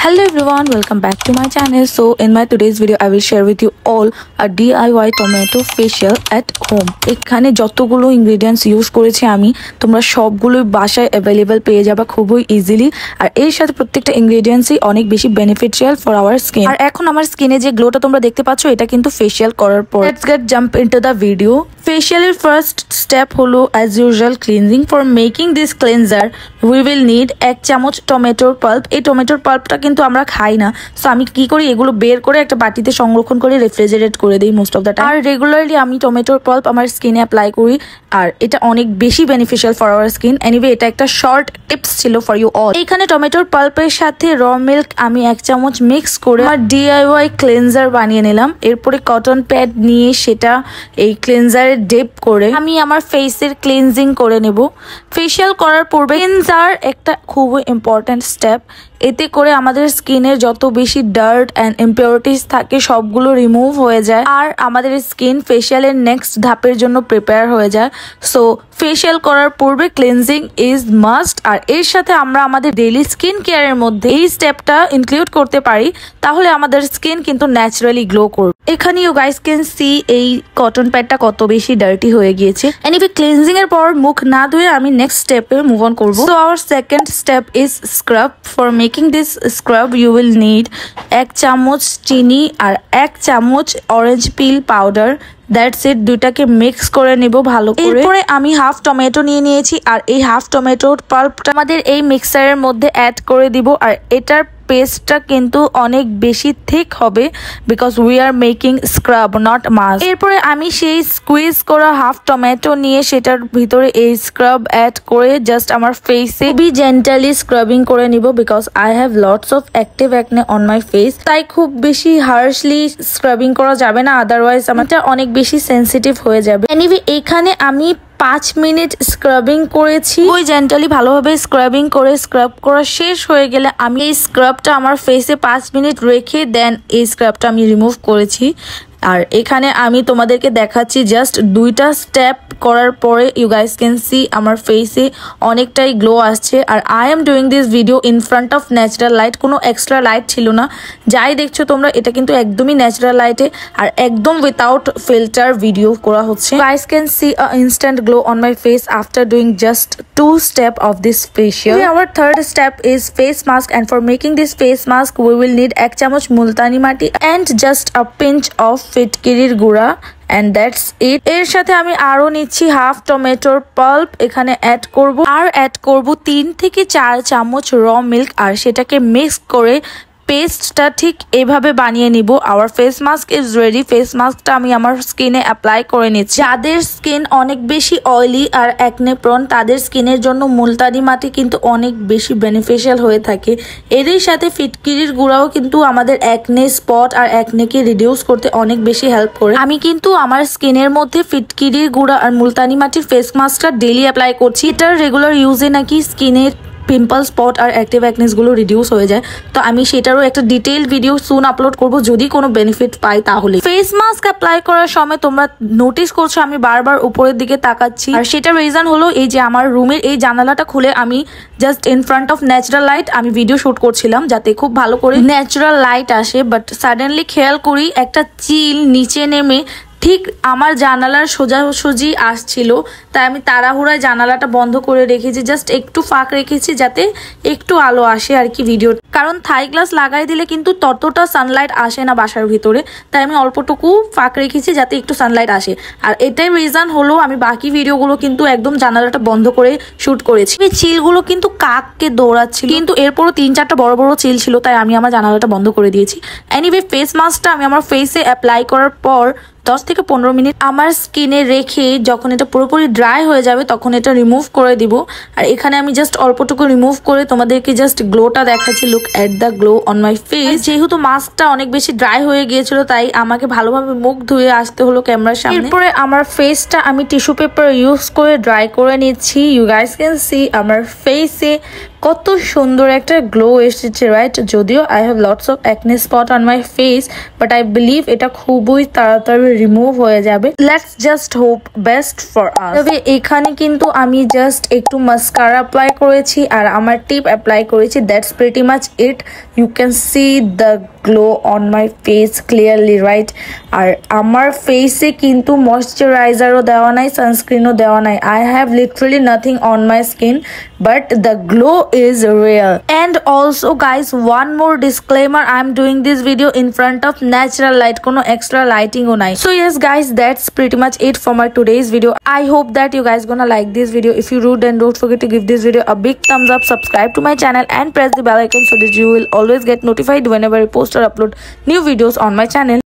Hello everyone, welcome back to my channel. So in my today's video I will share with you all a DIY tomato facial at home. এখানে যতগুলো ingredients use করেছি আমি তোমরা সবগুলোই বাসায় available পেয়ে যাবে খুবই ইজিলি। আর এর সাথে প্রত্যেকটা ingredientsই অনেক বেশি beneficial for our skin। আর এখন আমার স্কিনে যে গ্লোটা তোমরা দেখতে পাচ্ছ এটা কিন্তু ফেশিয়াল করার পর। Let's get jump into the video. ফেশিয়ালের ফার্স্ট স্টেপ হলো as usual cleansing. For making this cleanser we will need 1 চামচ টমেটোর পাল্প। এই টমেটোর পাল্পটা কিন্তু আমরা খাই না, সো আমি কি করি এগুলো বের করে একটা বাটিতে সংরক্ষণ করে রেফ্রিজারেট করে দেই মোস্ট অফ দ্য টাইম। আর রেগুলারলি আমি টমেটোর পাল্প আমার স্কিনে অ্যাপ্লাই করি আর এটা অনেক বেশি beneficial for our skin. Anyway এটা একটা শর্ট টিপস ছিল ফর ইউ অল। এখানে টমেটোর পাল্পের সাথে র মিল্ক আমি 1 চামচ মিক্স করে আর ডিআইওয়াই ক্লেনজার বানিয়ে নিলাম। এরপরে কটন প্যাড নিয়ে সেটা এই ক্লেনজারে ডিপ করে আমি আমার ফেসের ক্লিনজিং করে নেব। ফেশিয়াল করার পূর্বে ক্লিনজার একটা খুবই ইম্পর্টেন্ট স্টেপ। এতে করে আমাদের স্কিনের যত বেশি ডার্ট অ্যান্ড ইম্পিউরিটিস থাকে সবগুলো রিমুভ হয়ে যায় আর আমাদের স্কিন ফেশিয়ালের নেক্সট ধাপের জন্য প্রিপেয়ার হয়ে যায়। সো ফেশিয়াল করার পূর্বে ক্লিনজিং ইজ মাস্ট। আর এর সাথে আমরা আমাদের ডেইলি স্কিন কেয়ারের মধ্যে এই স্টেপটা ইনক্লুড করতে পারি, তাহলে আমাদের স্কিন কিন্তু ন্যাচারালি গ্লো করবে। এখানে ইউ গাইস ক্যান সি এই কটন প্যাডটা কত বেশি ডার্টি হয়ে গিয়েছে। এনিওয়ে ক্লিনজিং এর পর মুখ না ধুয়ে আমি নেক্সট স্টেপে মুভ অন করব। So our second step is scrub. For making this scrub you will need 1 চামচ চিনি আর 1 চামচ orange peel powder. That's it. দুইটাকে মিক্স করে নিব ভালো করে। এরপরে আমি হাফ টমেটো নিয়ে নিয়েছি আর এই হাফ টমেটোর পাল্পটা আমাদের এই মিক্সারের মধ্যে অ্যাড করে দিব। আর এটার পেস্টটা কিন্তু অনেক বেশি থিক হবে because we are making scrub not mask. এরপরে আমি সেই স্কুইজ করা হাফ টমেটো নিয়ে সেটার ভিতরে এই স্ক্রাব অ্যাড করে জাস্ট আমার ফেসে খুবই জেন্টালি স্ক্রাবিং করে নিব because I have lots of active acne on my face. তাই খুব বেশি হার্শলি স্ক্রাবিং করা যাবে না, আদারওয়াইজ আমারটা অনেক বেশি সেন্সিটিভ হয়ে যাবে। এনিওয়ে এখানে আমি 5 মিনিট স্ক্রাবিং করেছি। ওই জেন্টালি ভালোভাবে স্ক্রাবিং করে স্ক্রাব করা শেষ হয়ে গেলে আমি এই স্ক্রাবটা আমার ফেসে 5 মিনিট রেখে দেন এই স্ক্রাবটা আমি রিমুভ করেছি। আর এখানে আমি তোমাদেরকে দেখাচ্ছি জাস্ট 2টা স্টেপ করার পরে ইউ গাইস ক্যান সি আমার ফেসে অনেকটাই গ্লো আসছে। আর I am doing this video in front of natural light, কোনো এক্সট্রা লাইট ছিল না। যাই দেখছো তোমরা এটা কিন্তু একদমই ন্যাচারাল লাইটে আর একদম উইথাউট ফিল্টার ভিডিও করা হচ্ছে। Guys can see a instant glow on my face after doing just 2 step of this facial. Our third step is face mask, and for making this face mask we will need 1 চামচ মুলতানি মাটি and just a pinch of ফিটকিরির গুঁড়া and that's it. এর সাথে আমি আরো নিচ্ছি half টমেটোর pulp এখানে অ্যাড করব আর অ্যাড করব 3 থেকে 4 চামচ র মিল্ক আর সেটাকে মিক্স করে পেস্টটা ঠিক এভাবে বানিয়ে নিব। Our face mask is ready. Face মাস্কটা আমি আমার স্কিনে অ্যাপ্লাই করে নিচ্ছি। যাদের স্কিন অনেক বেশি অয়েলি আর অ্যাকনে প্রন তাদের স্কিনের জন্য মুলতানি মাটি কিন্তু অনেক বেশি বেনিফিশিয়াল হয়ে থাকে। এরই সাথে ফিটকিরির গুঁড়াও কিন্তু আমাদের অ্যাকনে স্পট আর অ্যাকনেকে রিডিউস করতে অনেক বেশি হেল্প করে। আমি কিন্তু আমার স্কিনের মধ্যে ফিটকিরির গুঁড়া আর মুলতানি মাটির ফেস মাস্কটা ডেইলি অ্যাপ্লাই করছি। এটার রেগুলার ইউজে নাকি স্কিনের পিম্পল স্পট আর অ্যাক্টিভ অ্যাকনেসগুলো রিডিউস হয়ে যায়। তো আমি সেটারও একটা ডিটেইলড ভিডিও সুন আপলোড করব যদি কোনো বেনিফিট পাই তাহলে। ফেস মাস্ক অ্যাপ্লাই করার সময় তোমরা নোটিস করছো আমি বারবার উপরের দিকে তাকাচ্ছি আর সেটার রিজন হলো এই যে আমার রুমের এই জানালাটা খুলে আমি just in front of natural light আমি ভিডিও শুট করছিলাম যাতে খুব ভালো করে ন্যাচারাল লাইট আসে। বাট সাডেনলি খেয়াল করি একটা চিল নিচে নেমে ঠিক আমার জানালার সোজাসুজি আসছিল, তাই আমি তাড়াহুড়ায় জানালাটা বন্ধ করে রেখেছি, জাস্ট একটু ফাঁক রেখেছি যাতে একটু আলো আসে আর কি ভিডিও। কারণ থাই গ্লাস লাগাই দিলে কিন্তু ততটা সানলাইট আসে না বাসার ভিতরে, তাই আমি অল্পটুকু ফাঁক রেখেছি যাতে একটু সানলাইট আসে। আর এটাই রিজন হলো আমি বাকি ভিডিওগুলো কিন্তু একদম জানালাটা বন্ধ করে শুট করেছি। এই চিলগুলো কিন্তু কাককে দৌড়াচ্ছিল, কিন্তু এরপরও 3-4টা বড় বড় চিল ছিল, তাই আমি আমার জানালাটা বন্ধ করে দিয়েছি। এনিওয়ে ফেস মাস্কটা আমি আমার ফেসে অ্যাপ্লাই করার পর 10 থেকে 15 মিনিট আমার স্কিনে রেখে যখন এটা পুরোপুরি ড্রাই হয়ে যাবে তখন এটা রিমুভ করে দিব। আর এখানে আমি জাস্ট অল্পটুকু রিমুভ করে তোমাদেরকে জাস্ট গ্লোটা দেখাচ্ছি। Look at the glow on my face. যেহেতু মাস্কটা অনেক বেশি ড্রাই হয়ে গিয়েছিল তাই আমাকে ভালোভাবে মুখ ধুয়ে আসতে হলো ক্যামেরার সামনে। এরপরে আমার ফেসটা আমি টিস্যু পেপার ইউজ করে ড্রাই করে নিচ্ছি। ইউ গাইস ক্যান সি আমার ফেসে কত সুন্দর একটা গ্লো এসেছে রাইট। যদিও I have lots of acne spot on my face, but I believe এটা খুবই তাড়াতাড়ি রিমুভ হয়ে যাবে। Let's just hope best for us. তবে এখানে কিন্তু আমি জাস্ট একটু মাস্কারা অ্যাপ্লাই করেছি আর আমার টিপ অ্যাপ্লাই করেছি। That's pretty much it. You can see the glow on my face clearly right. আর আমার ফেসে কিন্তু ময়শ্চারাইজারও দেওয়া নাই, সানস্ক্রিনও দেওয়া নাই। I have literally nothing on my skin, but the glow is real. And also guys, one more disclaimer, I'm doing this video in front of natural light, kono extra lighting o nai. So yes guys, that's pretty much it for my today's video. I hope that you guys gonna like this video. If you do, then don't forget to give this video a big thumbs up, subscribe to my channel and press the bell icon so that you will always get notified whenever I post or upload new videos on my channel.